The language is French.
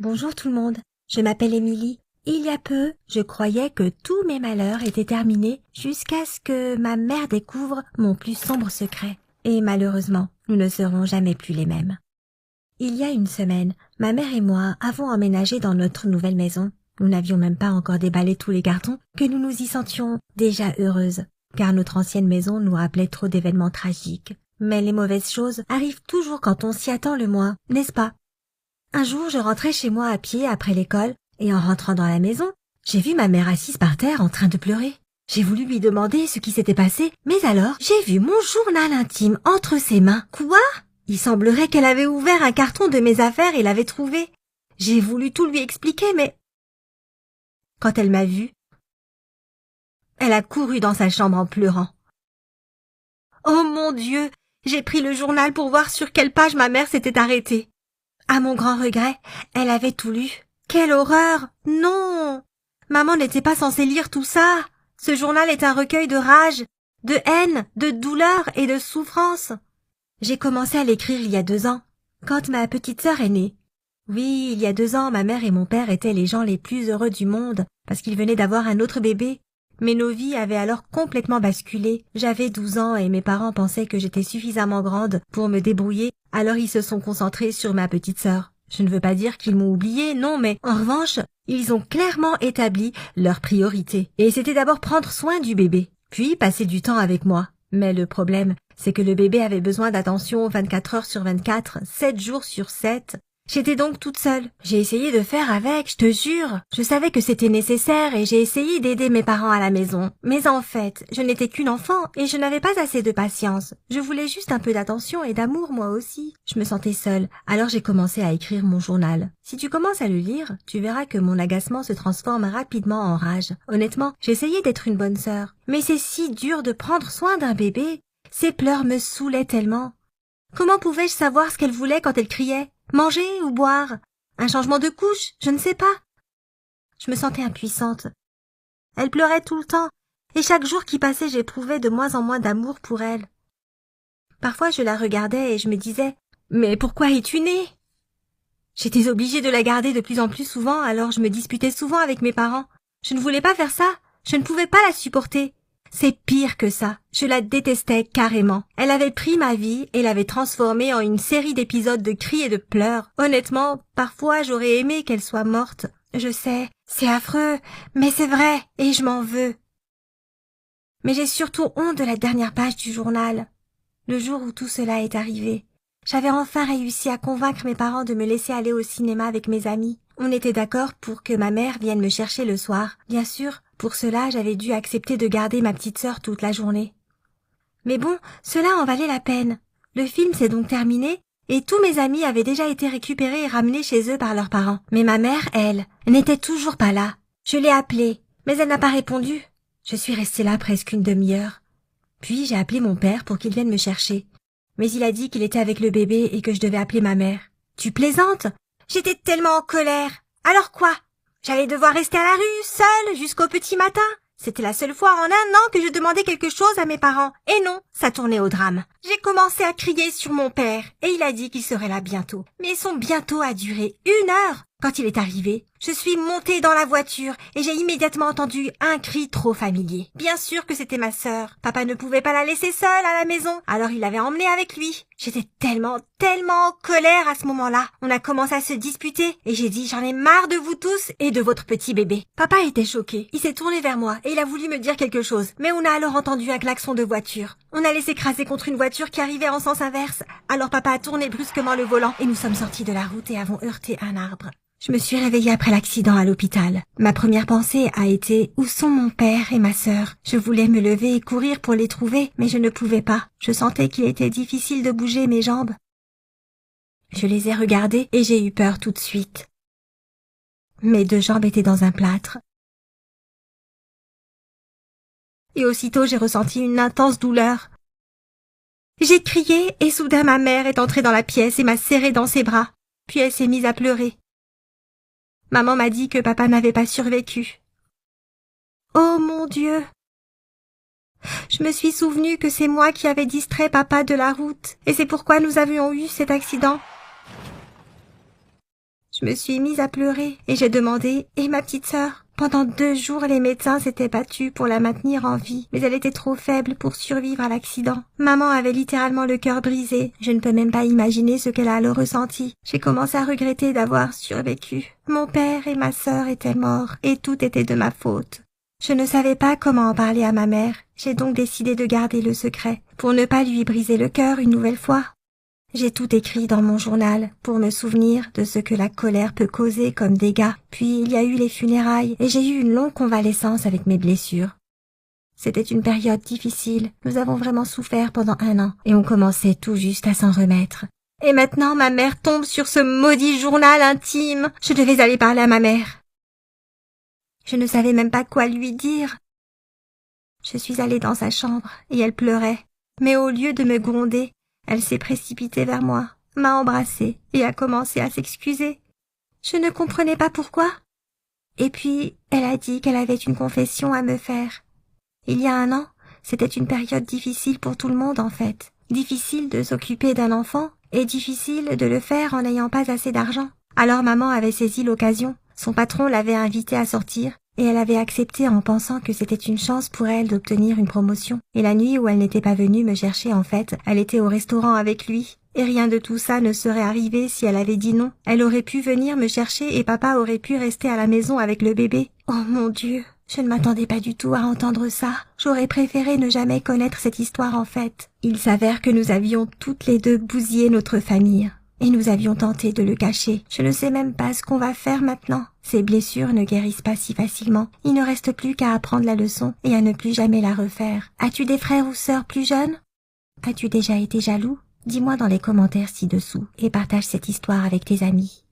Bonjour tout le monde, je m'appelle Émilie. Il y a peu, je croyais que tous mes malheurs étaient terminés jusqu'à ce que ma mère découvre mon plus sombre secret. Et malheureusement, nous ne serons jamais plus les mêmes. Il y a une semaine, ma mère et moi avons emménagé dans notre nouvelle maison. Nous n'avions même pas encore déballé tous les cartons que nous nous y sentions déjà heureuses, car notre ancienne maison nous rappelait trop d'événements tragiques. Mais les mauvaises choses arrivent toujours quand on s'y attend le moins, n'est-ce pas? Un jour, je rentrais chez moi à pied après l'école, et en rentrant dans la maison, j'ai vu ma mère assise par terre en train de pleurer. J'ai voulu lui demander ce qui s'était passé, mais alors, j'ai vu mon journal intime entre ses mains. Quoi? Il semblerait qu'elle avait ouvert un carton de mes affaires et l'avait trouvé. J'ai voulu tout lui expliquer, mais... Quand elle m'a vue, elle a couru dans sa chambre en pleurant. Oh mon Dieu! J'ai pris le journal pour voir sur quelle page ma mère s'était arrêtée. À mon grand regret, elle avait tout lu. Quelle horreur! Non! Maman n'était pas censée lire tout ça. Ce journal est un recueil de rage, de haine, de douleur et de souffrance. J'ai commencé à l'écrire il y a 2 ans, quand ma petite sœur est née. Oui, il y a 2 ans, ma mère et mon père étaient les gens les plus heureux du monde, parce qu'ils venaient d'avoir un autre bébé. Mais nos vies avaient alors complètement basculé. J'avais 12 ans et mes parents pensaient que j'étais suffisamment grande pour me débrouiller, alors ils se sont concentrés sur ma petite sœur. Je ne veux pas dire qu'ils m'ont oubliée, non, mais en revanche, ils ont clairement établi leurs priorités. Et c'était d'abord prendre soin du bébé, puis passer du temps avec moi. Mais le problème, c'est que le bébé avait besoin d'attention 24 heures sur 24, 7 jours sur 7. J'étais donc toute seule. J'ai essayé de faire avec, je te jure. Je savais que c'était nécessaire et j'ai essayé d'aider mes parents à la maison. Mais en fait, je n'étais qu'une enfant et je n'avais pas assez de patience. Je voulais juste un peu d'attention et d'amour moi aussi. Je me sentais seule, alors j'ai commencé à écrire mon journal. Si tu commences à le lire, tu verras que mon agacement se transforme rapidement en rage. Honnêtement, j'essayais d'être une bonne sœur. Mais c'est si dur de prendre soin d'un bébé. Ses pleurs me saoulaient tellement. Comment pouvais-je savoir ce qu'elle voulait quand elle criait? Manger ou boire? Un changement de couche? Je ne sais pas. Je me sentais impuissante. Elle pleurait tout le temps, et chaque jour qui passait j'éprouvais de moins en moins d'amour pour elle. Parfois je la regardais et je me disais « Mais pourquoi es-tu née ?» J'étais obligée de la garder de plus en plus souvent, alors je me disputais souvent avec mes parents. Je ne voulais pas faire ça, je ne pouvais pas la supporter. C'est pire que ça, je la détestais carrément. Elle avait pris ma vie et l'avait transformée en une série d'épisodes de cris et de pleurs. Honnêtement, parfois j'aurais aimé qu'elle soit morte. Je sais, c'est affreux, mais c'est vrai, et je m'en veux. Mais j'ai surtout honte de la dernière page du journal. Le jour où tout cela est arrivé, j'avais enfin réussi à convaincre mes parents de me laisser aller au cinéma avec mes amis. On était d'accord pour que ma mère vienne me chercher le soir. Bien sûr, pour cela, j'avais dû accepter de garder ma petite sœur toute la journée. Mais bon, cela en valait la peine. Le film s'est donc terminé, et tous mes amis avaient déjà été récupérés et ramenés chez eux par leurs parents. Mais ma mère, elle, n'était toujours pas là. Je l'ai appelée, mais elle n'a pas répondu. Je suis restée là presque une demi-heure. Puis j'ai appelé mon père pour qu'il vienne me chercher. Mais il a dit qu'il était avec le bébé et que je devais appeler ma mère. Tu plaisantes? J'étais tellement en colère. Alors quoi? J'allais devoir rester à la rue, seule, jusqu'au petit matin. C'était la seule fois en 1 an que je demandais quelque chose à mes parents. Et non, ça tournait au drame. J'ai commencé à crier sur mon père, et il a dit qu'il serait là bientôt. Mais son bientôt a duré 1 heure. Quand il est arrivé, je suis montée dans la voiture et j'ai immédiatement entendu un cri trop familier. Bien sûr que c'était ma sœur. Papa ne pouvait pas la laisser seule à la maison, alors il l'avait emmenée avec lui. J'étais tellement en colère à ce moment-là. On a commencé à se disputer et j'ai dit « J'en ai marre de vous tous et de votre petit bébé ». Papa était choqué. Il s'est tourné vers moi et il a voulu me dire quelque chose. Mais on a alors entendu un klaxon de voiture. On allait s'écraser contre une voiture qui arrivait en sens inverse. Alors papa a tourné brusquement le volant et nous sommes sortis de la route et avons heurté un arbre. Je me suis réveillée après l'accident à l'hôpital. Ma première pensée a été « Où sont mon père et ma sœur ?» Je voulais me lever et courir pour les trouver, mais je ne pouvais pas. Je sentais qu'il était difficile de bouger mes jambes. Je les ai regardés et j'ai eu peur tout de suite. Mes 2 jambes étaient dans un plâtre. Et aussitôt j'ai ressenti une intense douleur. J'ai crié et soudain ma mère est entrée dans la pièce et m'a serrée dans ses bras. Puis elle s'est mise à pleurer. Maman m'a dit que papa n'avait pas survécu. Oh mon Dieu! Je me suis souvenu que c'est moi qui avais distrait papa de la route, et c'est pourquoi nous avions eu cet accident. Je Je me suis mise à pleurer et j'ai demandé « Et ma petite sœur ?» Pendant 2 jours, les médecins s'étaient battus pour la maintenir en vie, mais elle était trop faible pour survivre à l'accident. Maman avait littéralement le cœur brisé. Je ne peux même pas imaginer ce qu'elle a alors ressenti. J'ai commencé à regretter d'avoir survécu. Mon père et ma sœur étaient morts, et tout était de ma faute. Je ne savais pas comment en parler à ma mère. J'ai donc décidé de garder le secret, pour ne pas lui briser le cœur une nouvelle fois. J'ai tout écrit dans mon journal pour me souvenir de ce que la colère peut causer comme dégâts. Puis il y a eu les funérailles et j'ai eu une longue convalescence avec mes blessures. C'était une période difficile. Nous avons vraiment souffert pendant 1 an et on commençait tout juste à s'en remettre. Et maintenant ma mère tombe sur ce maudit journal intime. Je devais aller parler à ma mère. Je ne savais même pas quoi lui dire. Je suis allée dans sa chambre et elle pleurait. Mais au lieu de me gronder, elle s'est précipitée vers moi, m'a embrassée et a commencé à s'excuser. Je ne comprenais pas pourquoi. Et puis, elle a dit qu'elle avait une confession à me faire. Il y a 1 an, c'était une période difficile pour tout le monde en fait. Difficile de s'occuper d'un enfant et difficile de le faire en n'ayant pas assez d'argent. Alors maman avait saisi l'occasion. Son patron l'avait invitée à sortir. Et elle avait accepté en pensant que c'était une chance pour elle d'obtenir une promotion. Et la nuit où elle n'était pas venue me chercher, en fait, elle était au restaurant avec lui. Et rien de tout ça ne serait arrivé si elle avait dit non. Elle aurait pu venir me chercher et papa aurait pu rester à la maison avec le bébé. Oh mon Dieu, je ne m'attendais pas du tout à entendre ça. J'aurais préféré ne jamais connaître cette histoire en fait. Il s'avère que nous avions toutes les 2 bousillé notre famille. Et nous avions tenté de le cacher. Je ne sais même pas ce qu'on va faire maintenant. Ces blessures ne guérissent pas si facilement. Il ne reste plus qu'à apprendre la leçon et à ne plus jamais la refaire. As-tu des frères ou sœurs plus jeunes? As-tu déjà été jaloux? Dis-moi dans les commentaires ci-dessous et partage cette histoire avec tes amis.